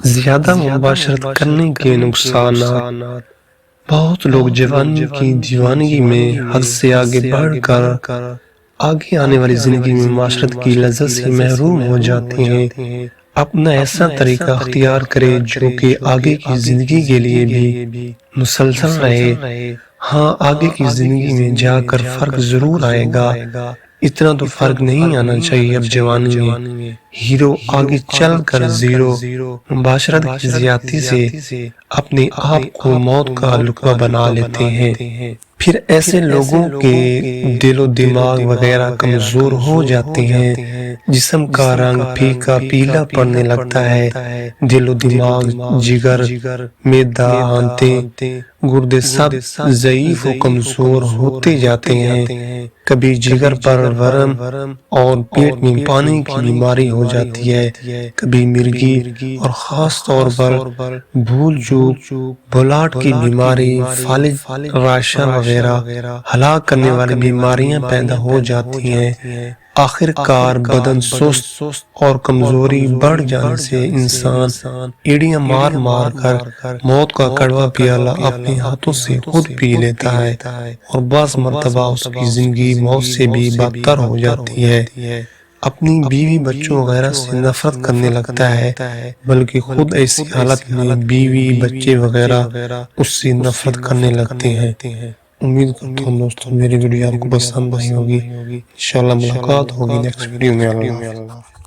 زیادہ مباشرت کرنے کے نقصانات۔ بہت لوگ جوانی کی دیوانگی میں حد سے آگے بڑھ کر آگے آنے والی زندگی میں معاشرت کی لذت سے محروم ہو جاتے ہیں۔ اپنا ایسا طریقہ اختیار کرے جو کہ آگے کی زندگی کے لیے بھی مسلسل رہے۔ ہاں، آگے کی زندگی میں جا کر فرق ضرور آئے گا، اتنا تو فرق نہیں آنا چاہیے اب جوانی میں۔ ہیرو آگے چل کر زیرو، مباشرت کی زیادتی سے اپنے آپ کو موت کا لقمہ بنا لیتے ہیں۔ پھر ایسے لوگوں کے دل و دماغ وغیرہ کمزور ہو جاتے ہیں، جسم کا رنگ پھیکا پیلا پڑنے لگتا ہے، دل و دماغ، جگر، معدہ، آنتیں، گردے سب ضعیف و کمزور ہوتے جاتے ہیں۔ کبھی جگر پر ورم اور پیٹ میں پانی کی بیماری ہو جاتی ہے، کبھی مرگی اور خاص طور پر بھول چوک، بلاٹ کی بیماری، فالج، راشا وغیرہ ہلاک کرنے والی بیماریاں پیدا ہو جاتی ہیں۔ آخر کار بدن سست اور کمزوری بڑھ جانے سے انسان ایڑیاں مار مار کر موت کا کڑوا پیالہ اپنے ہاتھوں سے خود پی لیتا ہے، اور بعض مرتبہ اس کی زندگی موت سے بھی بدتر ہو جاتی ہے۔ اپنی بیوی بچوں وغیرہ سے نفرت کرنے لگتا ہے، بلکہ خود ایسی حالت میں بیوی بچے وغیرہ اس سے نفرت کرنے لگتے ہیں۔ امید کرتا ہوں دوستوں میری ویڈیو آپ کو پسند آئی ہوگی۔ انشاءاللہ ملاقات ہوگی نیکسٹ ویڈیو میں۔ اللہ